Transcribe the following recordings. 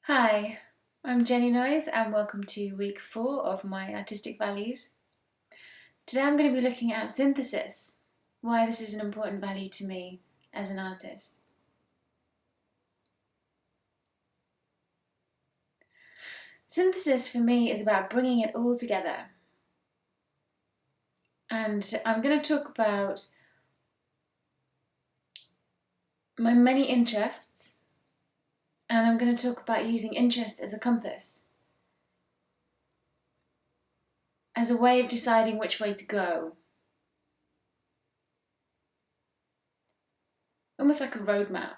Hi, I'm Jenni Noyes and welcome to week 4 of my artistic values. Today I'm going to be looking at synthesis, why this is an important value to me as an artist. Synthesis for me is about bringing it all together. And I'm going to talk about my many interests, and I'm going to talk about using interest as a compass, as a way of deciding which way to go. Almost like a roadmap.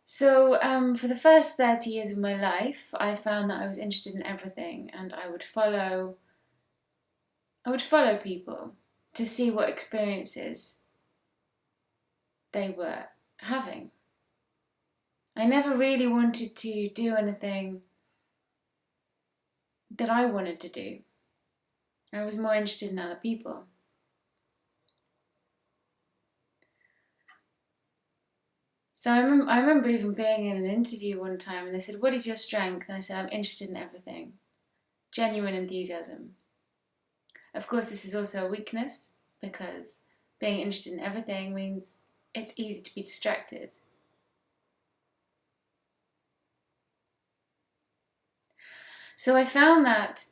So for the first 30 years of my life, I found that I was interested in everything, and I would follow people to see what experiences they were having. I never really wanted to do anything that I wanted to do. I was more interested in other people. So I remember even being in an interview one time and they said, "What is your strength?" And I said, "I'm interested in everything. Genuine enthusiasm." Of course, this is also a weakness because being interested in everything means it's easy to be distracted. So I found that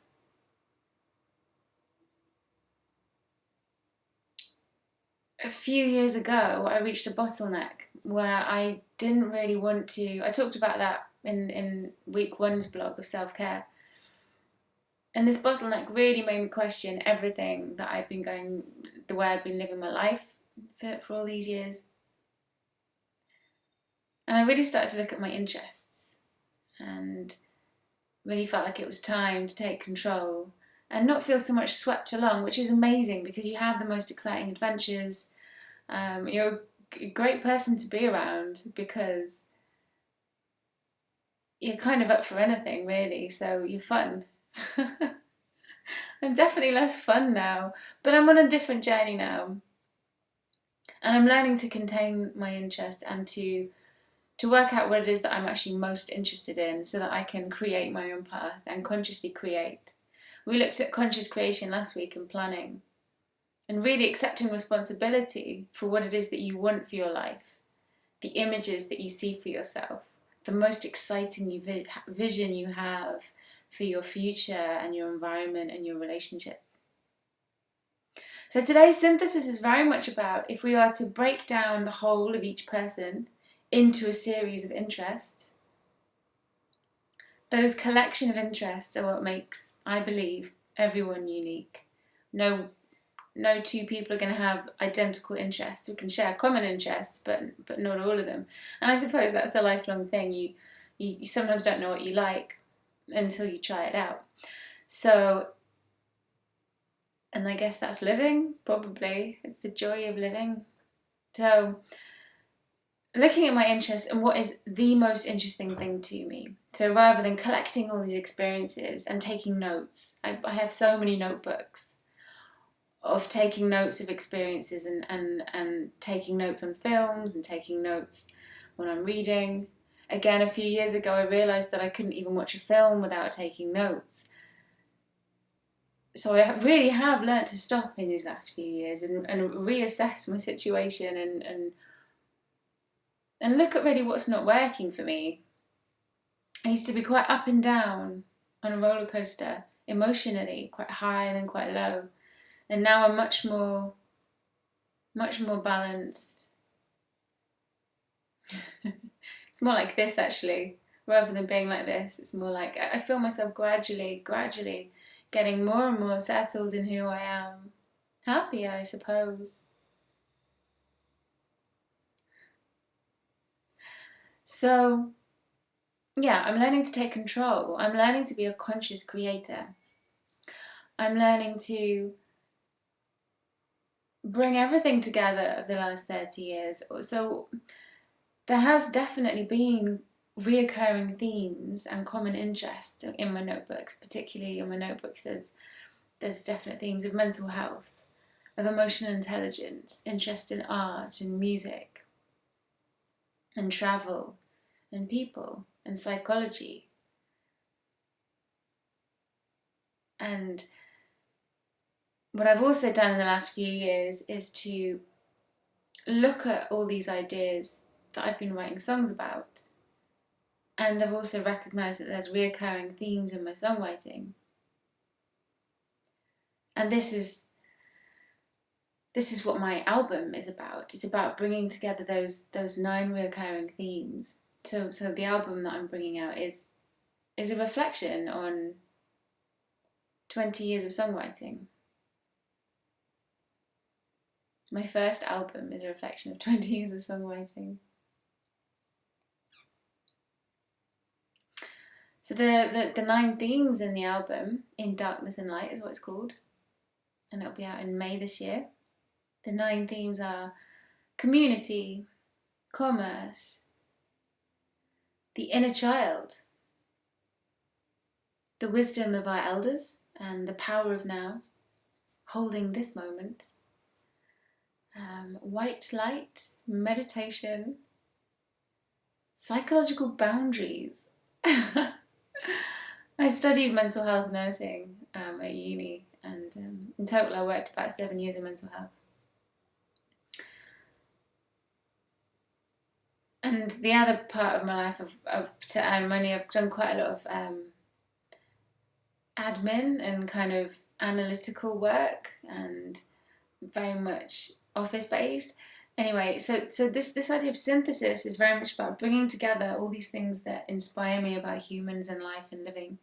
a few years ago, I reached a bottleneck where I didn't really want to. I talked about that in week 1's blog of self-care. And this bottleneck really made me question everything that the way I'd been living my life for all these years. And I really started to look at my interests and really felt like it was time to take control and not feel so much swept along, which is amazing because you have the most exciting adventures. You're a great person to be around because you're kind of up for anything, really, so you're fun. I'm definitely less fun now, but I'm on a different journey now. And I'm learning to contain my interest and to work out what it is that I'm actually most interested in so that I can create my own path and consciously create. We looked at conscious creation last week and planning and really accepting responsibility for what it is that you want for your life, the images that you see for yourself, the most exciting vision you have for your future and your environment and your relationships. So today's synthesis is very much about if we are to break down the whole of each person into a series of interests, those collection of interests are what makes, I believe, everyone unique. No two people are going to have identical interests. We can share common interests, but not all of them. And I suppose that's a lifelong thing. You sometimes don't know what you like until you try it out. So, and I guess that's living, probably. It's the joy of living. So, looking at my interests and what is the most interesting thing to me. So rather than collecting all these experiences and taking notes, I have so many notebooks of taking notes of experiences and taking notes on films and taking notes when I'm reading. Again, a few years ago, I realised that I couldn't even watch a film without taking notes. So I really have learnt to stop in these last few years and reassess my situation and look at really what's not working for me. I used to be quite up and down on a roller coaster, emotionally, quite high and then quite low. And now I'm much more balanced. It's more like this, actually, rather than being like this. It's more like I feel myself gradually getting more and more settled in who I am. Happier, I suppose. So, yeah, I'm learning to take control. I'm learning to be a conscious creator. I'm learning to bring everything together of the last 30 years. So there has definitely been reoccurring themes and common interests in my notebooks, particularly in my notebooks there's definite themes of mental health, of emotional intelligence, interest in art and music. and travel and people and psychology. And what I've also done in the last few years is to look at all these ideas that I've been writing songs about. And I've also recognised that there's reoccurring themes in my songwriting. And this is what my album is about. It's about bringing together those 9 reoccurring themes. So the album that I'm bringing out is a reflection on 20 years of songwriting. My first album is a reflection of 20 years of songwriting. So the 9 themes in the album, In Darkness and Light is what it's called, and it'll be out in May this year. The 9 themes are community, commerce, the inner child, the wisdom of our elders and the power of now, holding this moment, white light, meditation, psychological boundaries. I studied mental health nursing at uni, and in total I worked about 7 years in mental health. And the other part of my life to earn money, I've done quite a lot of admin and kind of analytical work, and very much office-based. Anyway, so this idea of synthesis is very much about bringing together all these things that inspire me about humans and life and living,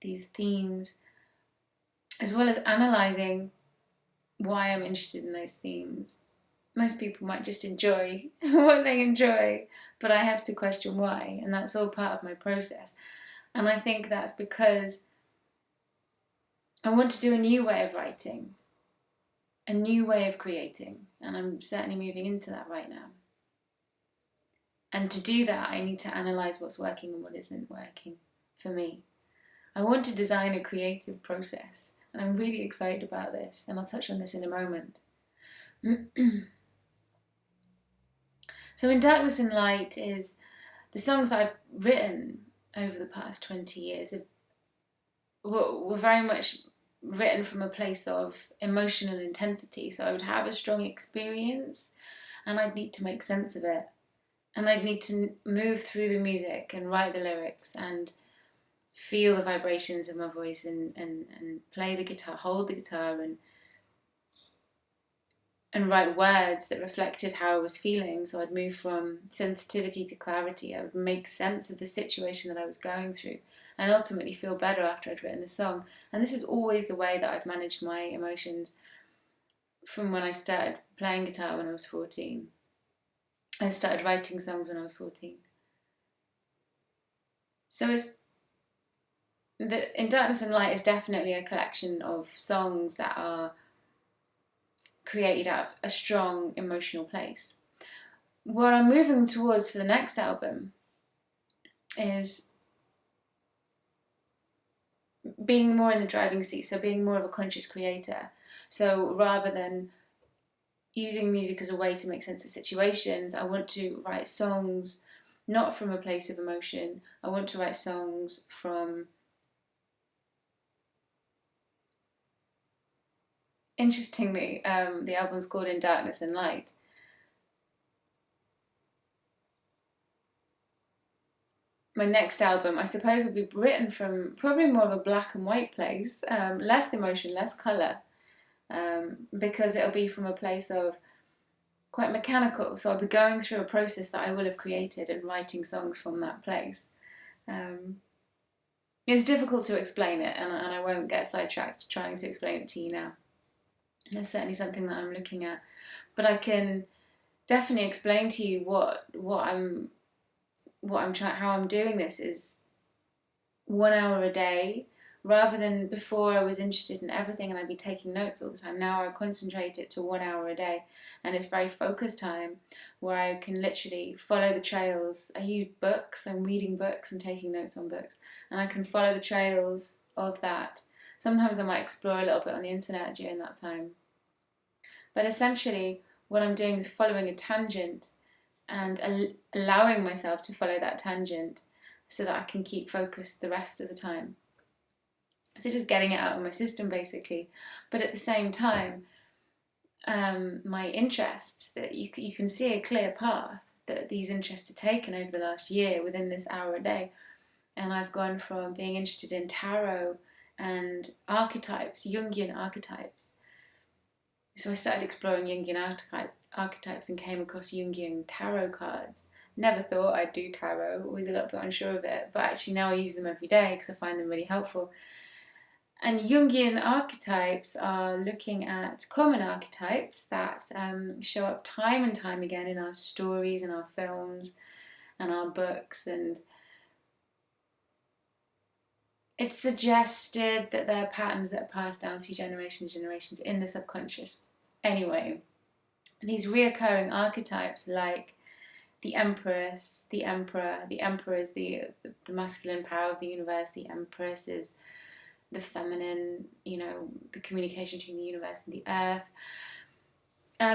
these themes, as well as analysing why I'm interested in those themes. Most people might just enjoy what they enjoy, but I have to question why, and that's all part of my process. And I think that's because I want to do a new way of writing, a new way of creating, and I'm certainly moving into that right now. And to do that, I need to analyse what's working and what isn't working for me. I want to design a creative process, and I'm really excited about this, and I'll touch on this in a moment. So In Darkness and Light is the songs that I've written over the past 20 years were very much written from a place of emotional intensity. So I would have a strong experience and I'd need to make sense of it. And I'd need to move through the music and write the lyrics and feel the vibrations of my voice and play the guitar, hold the guitar and write words that reflected how I was feeling. So I'd move from sensitivity to clarity. I would make sense of the situation that I was going through and ultimately feel better after I'd written the song. And this is always the way that I've managed my emotions from when I started playing guitar when I was 14. I started writing songs when I was 14. So In Darkness and Light is definitely a collection of songs that are created out of a strong emotional place. What I'm moving towards for the next album is being more in the driving seat, so being more of a conscious creator. So rather than using music as a way to make sense of situations, I want to write songs not from a place of emotion. I want to write songs from... Interestingly, the album's called In Darkness and Light. My next album, I suppose, will be written from probably more of a black and white place, less emotion, less colour, because it'll be from a place of quite mechanical. So I'll be going through a process that I will have created and writing songs from that place. It's difficult to explain it, and I won't get sidetracked trying to explain it to you now. There's certainly something that I'm looking at, but I can definitely explain to you how I'm doing this is 1 hour a day, rather than before I was interested in everything and I'd be taking notes all the time. Now I concentrate it to 1 hour a day, and it's very focused time where I can literally follow the trails. I use books, I'm reading books and taking notes on books, and I can follow the trails of that. Sometimes I might explore a little bit on the internet during that time. But essentially, what I'm doing is following a tangent and allowing myself to follow that tangent so that I can keep focused the rest of the time. So just getting it out of my system, basically. But at the same time, my interests, that you can see a clear path that these interests are taken over the last year within this hour a day. And I've gone from being interested in tarot and archetypes, Jungian archetypes. So I started exploring Jungian archetypes and came across Jungian tarot cards. Never thought I'd do tarot, always a little bit unsure of it, but actually now I use them every day because I find them really helpful. And Jungian archetypes are looking at common archetypes that show up time and time again in our stories and our films and our books. And it's suggested that there are patterns that are passed down through generations in the subconscious. Anyway, these reoccurring archetypes like the Empress, the Emperor. The Emperor is the masculine power of the universe. The Empress is the feminine, the communication between the universe and the earth.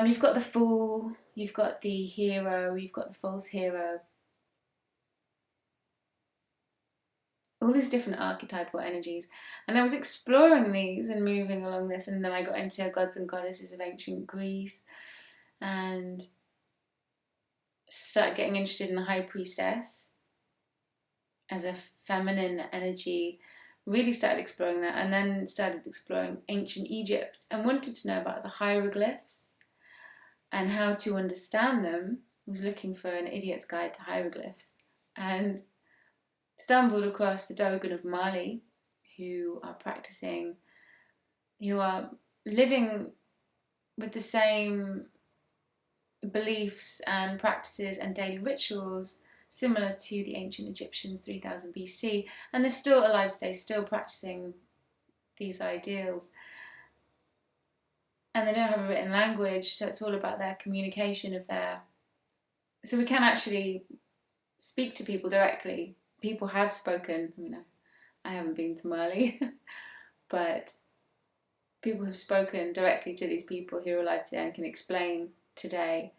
You've got the Fool, you've got the Hero, you've got the False Hero. All these different archetypal energies. And I was exploring these and moving along this, and then I got into gods and goddesses of ancient Greece and started getting interested in the High Priestess as a feminine energy. Really started exploring that, and then started exploring ancient Egypt and wanted to know about the hieroglyphs and how to understand them. I was looking for an idiot's guide to hieroglyphs and stumbled across the Dogon of Mali, who are living with the same beliefs and practices and daily rituals similar to the ancient Egyptians 3000 BC, and they're still alive today, still practicing these ideals. And they don't have a written language, so it's all about their communication of their... So we can actually speak to people directly. People have spoken, I haven't been to Mali, but people have spoken directly to these people who are alive today and can explain today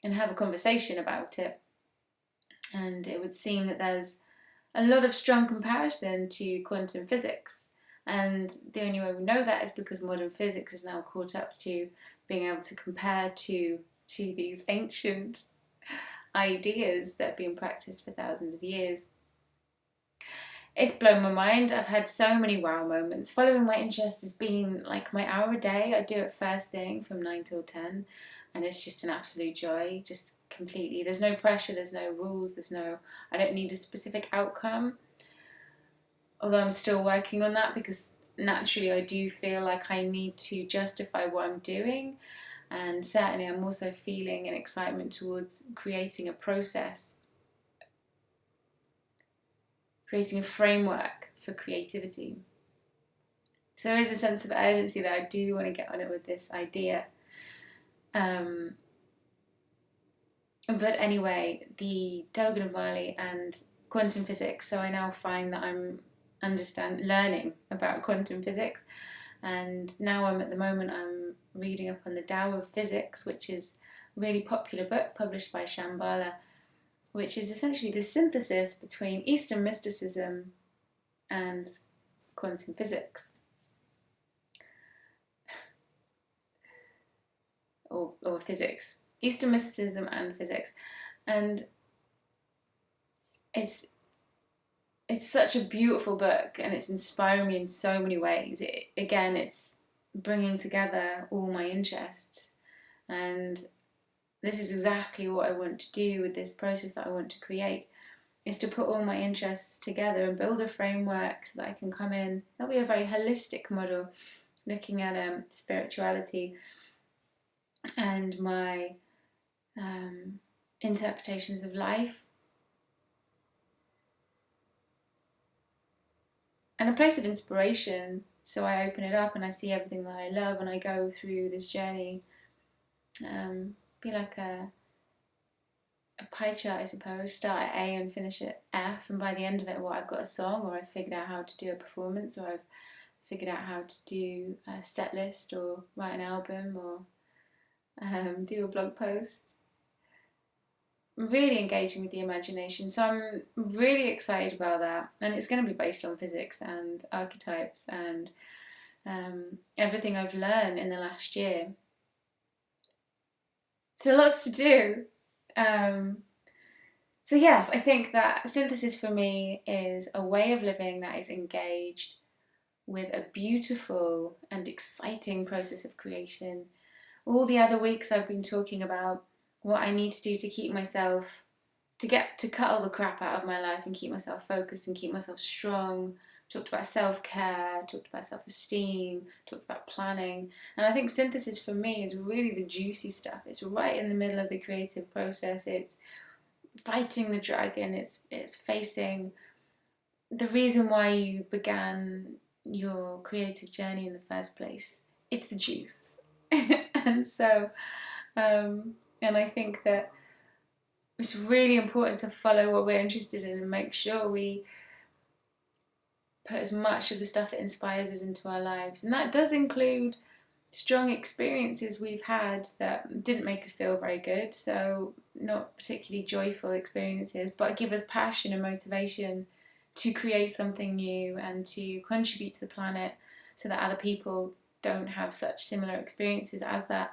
and have a conversation about it. And it would seem that there's a lot of strong comparison to quantum physics. And the only way we know that is because modern physics is now caught up to being able to compare to these ancient ideas that have been practiced for thousands of years. It's blown my mind. I've had so many wow moments. Following my interest has been like my hour a day. I do it first thing from 9 till 10. And it's just an absolute joy, just completely. There's no pressure, there's no rules, I don't need a specific outcome. Although I'm still working on that, because naturally I do feel like I need to justify what I'm doing. And certainly I'm also feeling an excitement towards creating a process, creating a framework for creativity. So there is a sense of urgency that I do want to get on it with this idea. But anyway, the Dogon of Mali and quantum physics. So I now find that I'm learning about quantum physics, and now I'm reading up on the Tao of Physics, which is a really popular book published by Shambhala, which is essentially the synthesis between Eastern mysticism and quantum physics. Or physics, Eastern mysticism and physics, and it's such a beautiful book, and it's inspiring me in so many ways. It's bringing together all my interests, and this is exactly what I want to do with this process that I want to create, is to put all my interests together and build a framework so that I can come in. That'll be a very holistic model, looking at spirituality and my interpretations of life, and a place of inspiration. So I open it up and I see everything that I love, and I go through this journey. Be like a pie chart, I suppose. Start at A and finish at F, and by the end of it, I've got a song, or I've figured out how to do a performance, or I've figured out how to do a set list, or write an album, or do a blog post. I'm really engaging with the imagination, so I'm really excited about that. And it's going to be based on physics and archetypes and everything I've learned in the last year. So lots to do. So yes, I think that synthesis for me is a way of living that is engaged with a beautiful and exciting process of creation. All the other weeks I've been talking about what I need to do to keep myself, to cut all the crap out of my life and keep myself focused and keep myself strong. Talked about self-care, talked about self-esteem, talked about planning. And I think synthesis for me is really the juicy stuff. It's right in the middle of the creative process. It's fighting the dragon. It's facing the reason why you began your creative journey in the first place. It's the juice. And so, and I think that it's really important to follow what we're interested in and make sure we put as much of the stuff that inspires us into our lives. And that does include strong experiences we've had that didn't make us feel very good, so not particularly joyful experiences, but give us passion and motivation to create something new and to contribute to the planet so that other people don't have such similar experiences as that.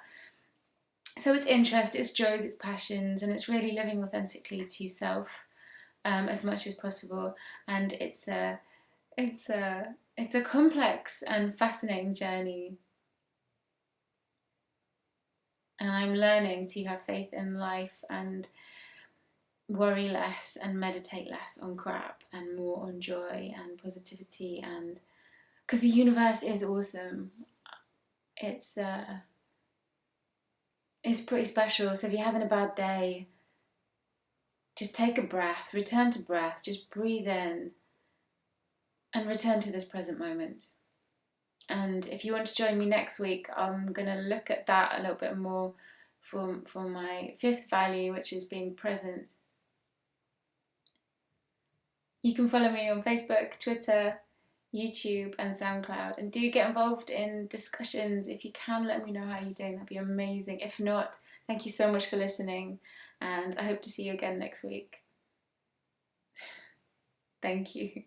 So it's interest, it's joys, it's passions, and it's really living authentically to self as much as possible. And it's a complex and fascinating journey. And I'm learning to have faith in life and worry less and meditate less on crap and more on joy and positivity. And because the universe is awesome, it's pretty special. So if you're having a bad day, just take a breath, return to breath, just breathe in and return to this present moment. And if you want to join me next week, I'm going to look at that a little bit more for my fifth value, which is being present. You can follow me on Facebook, Twitter, YouTube and SoundCloud, and do get involved in discussions. If you can, let me know how you're doing. That'd be amazing. If not, thank you so much for listening, and I hope to see you again next week. Thank you.